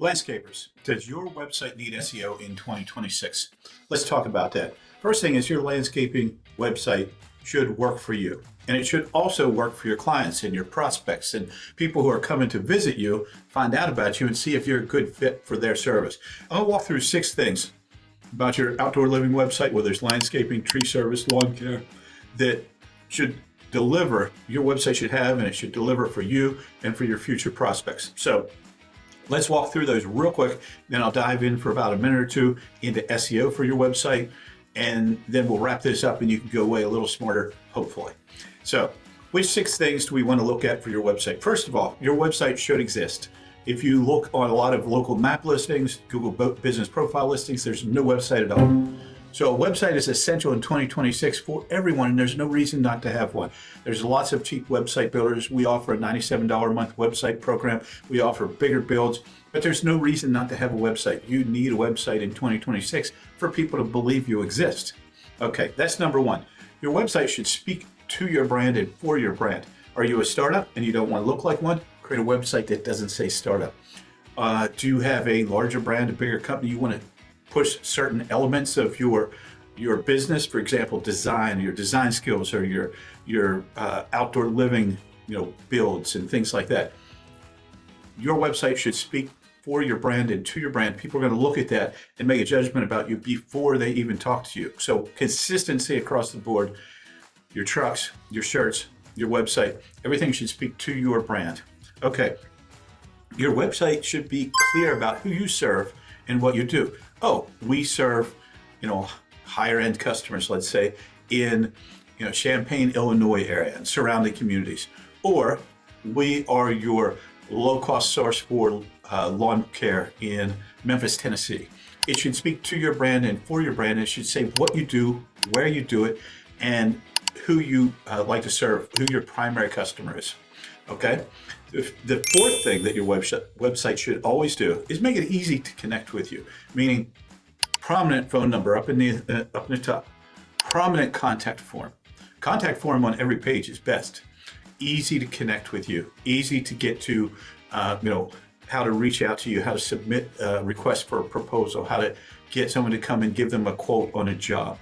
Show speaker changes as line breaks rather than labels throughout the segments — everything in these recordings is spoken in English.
Landscapers, does your website need SEO in 2026? Let's talk about that. First thing is your landscaping website should work for you. And it should also work for your clients and your prospects and people who are coming to visit you, find out about you and see if you're a good fit for their service. I'm gonna walk through 6 things about your outdoor living website, whether it's landscaping, tree service, lawn care, that should deliver, your website should have, and it should deliver for you and for your future prospects. So let's walk through those real quick, then I'll dive in for about a minute or two into SEO for your website, and then we'll wrap this up and you can go away a little smarter, hopefully. So, which 6 things do we want to look at for your website? First of all, your website should exist. If you look on a lot of local map listings, Google business profile listings, there's no website at all. So a website is essential in 2026 for everyone, and there's no reason not to have one. There's lots of cheap website builders. We offer a $97 a month website program. We offer bigger builds, but there's no reason not to have a website. You need a website in 2026 for people to believe you exist. Okay, that's number 1. Your website should speak to your brand and for your brand. Are you a startup and you don't want to look like one? Create a website that doesn't say startup. Do you have a larger brand, a bigger company? You want to push certain elements of your business, for example, design, your design skills, or your outdoor living, builds and things like that. Your website should speak for your brand and to your brand. People are going to look at that and make a judgment about you before they even talk to you. So consistency across the board. Your trucks, your shirts, your website, everything should speak to your brand. Okay. Your website should be clear about who you serve and what you do. Oh, we serve, higher end customers, let's say, in, Champaign, Illinois area and surrounding communities. Or we are your low-cost source for lawn care in Memphis, Tennessee. It should speak to your brand and for your brand. It should say what you do, where you do it, and who you like to serve, who your primary customer is. Okay? The 4th thing that your website should always do is make it easy to connect with you, meaning prominent phone number up in the top, prominent contact form. Contact form on every page is best. Easy to connect with you, easy to get to, how to reach out to you, how to submit a request for a proposal, how to get someone to come and give them a quote on a job.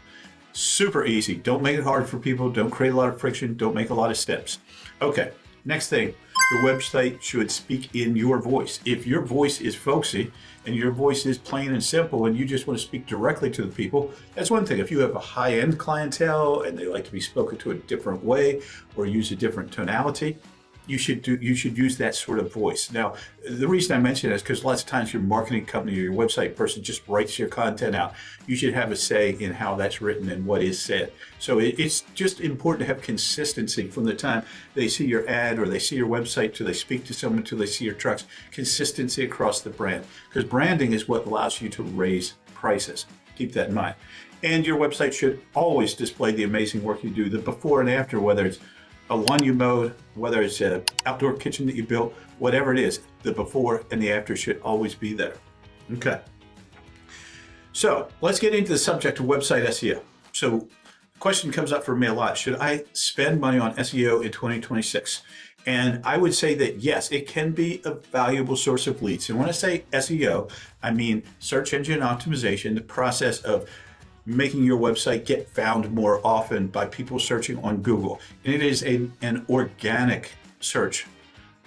Super easy. Don't make it hard for people. Don't create a lot of friction. Don't make a lot of steps. Okay, next thing. Your website should speak in your voice. If your voice is folksy and your voice is plain and simple and you just want to speak directly to the people, that's one thing. If you have a high-end clientele and they like to be spoken to a different way or use a different tonality, you should use that sort of voice. Now, the reason I mention it is because lots of times your marketing company or your website person just writes your content out. You should have a say in how that's written and what is said. So it's just important to have consistency from the time they see your ad or they see your website to they speak to someone to they see your trucks. Consistency across the brand, because branding is what allows you to raise prices. Keep that in mind. And your website should always display the amazing work you do, the before and after, whether it's a lawn you mowed, whether it's an outdoor kitchen that you built, whatever it is, the before and the after should always be there. Okay. So let's get into the subject of website SEO. So the question comes up for me a lot. Should I spend money on SEO in 2026? And I would say that yes, it can be a valuable source of leads. And when I say SEO, I mean search engine optimization, the process of making your website get found more often by people searching on Google. And it is an organic search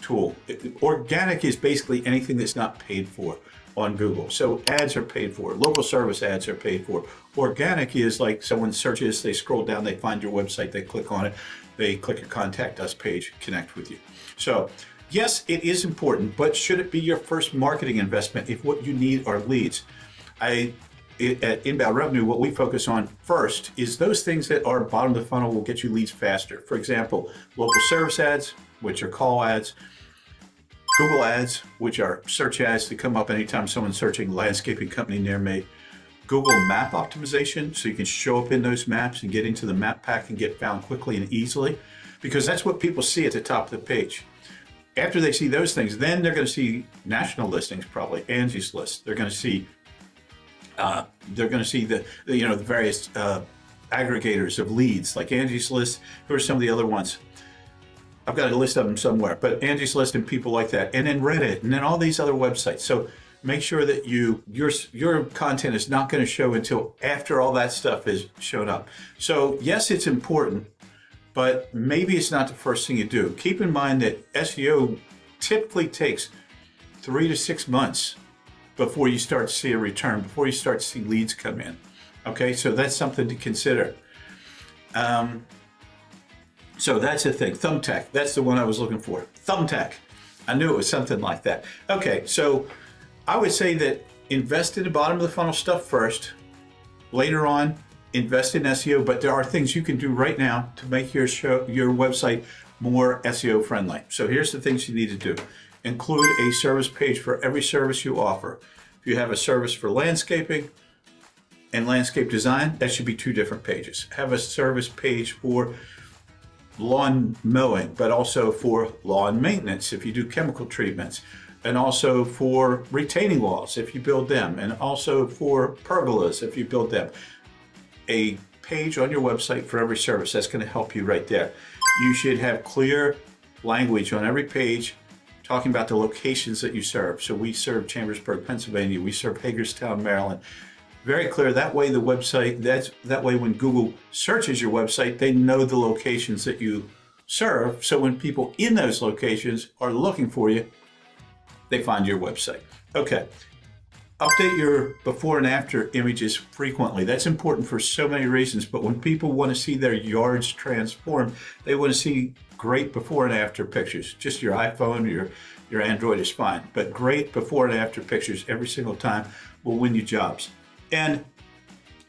tool. Organic is basically anything that's not paid for on Google. So ads are paid for, local service ads are paid for. Organic is like someone searches, they scroll down, they find your website, they click on it, they click your contact us page, connect with you. So yes, it is important, but should it be your first marketing investment if what you need are leads? At Inbound Revenue, what we focus on first is those things that are bottom of the funnel will get you leads faster. For example, local service ads, which are call ads, Google ads, which are search ads that come up anytime someone's searching landscaping company near me, Google map optimization, so you can show up in those maps and get into the map pack and get found quickly and easily, because that's what people see at the top of the page. After they see those things, then they're going to see national listings, probably Angie's List. They're going to see the various aggregators of leads like Angie's List. Who are some of the other ones? I've got a list of them somewhere, but Angie's List and people like that, and then Reddit, and then all these other websites. So make sure that your content is not going to show until after all that stuff is shown up. So yes, it's important, but maybe it's not the first thing you do. Keep in mind that SEO typically takes 3 to 6 months before you start to see a return, before you start to see leads come in. Okay, so that's something to consider. So that's the thing. Thumbtack, that's the one I was looking for. Thumbtack. I knew it was something like that. Okay, so I would say that invest in the bottom of the funnel stuff first. Later on, invest in SEO, but there are things you can do right now to make your website more SEO friendly. So here's the things you need to do. Include a service page for every service you offer. If you have a service for landscaping and landscape design, that should be 2 different pages. Have a service page for lawn mowing, but also for lawn maintenance if you do chemical treatments, and also for retaining walls if you build them, and also for pergolas if you build them. A page on your website for every service. That's going to help you right there. You should have clear language on every page talking about the locations that you serve. So we serve Chambersburg, Pennsylvania. We serve Hagerstown, Maryland. Very clear. That way the website, that way when Google searches your website, they know the locations that you serve. So when people in those locations are looking for you, they find your website. Okay. Update your before and after images frequently. That's important for so many reasons, but when people want to see their yards transformed, they want to see great before and after pictures. Just your iPhone or your Android is fine, but great before and after pictures every single time will win you jobs. And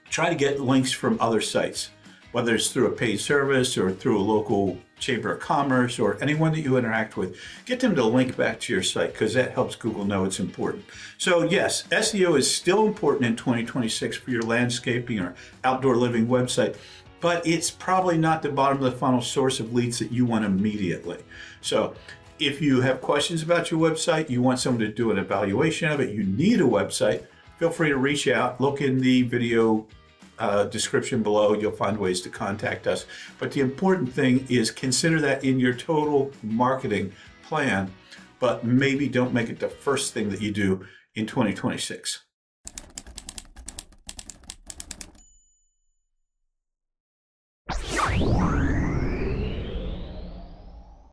try to get links from other sites, whether it's through a paid service or through a local chamber of commerce or anyone that you interact with. Get them to link back to your site because that helps Google know it's important. So yes, SEO is still important in 2026 for your landscaping or outdoor living website, but it's probably not the bottom of the funnel source of leads that you want immediately. So if you have questions about your website, you want someone to do an evaluation of it, you need a website, feel free to reach out. Look in the video description below. You'll find ways to contact us. But the important thing is consider that in your total marketing plan, but maybe don't make it the first thing that you do in 2026.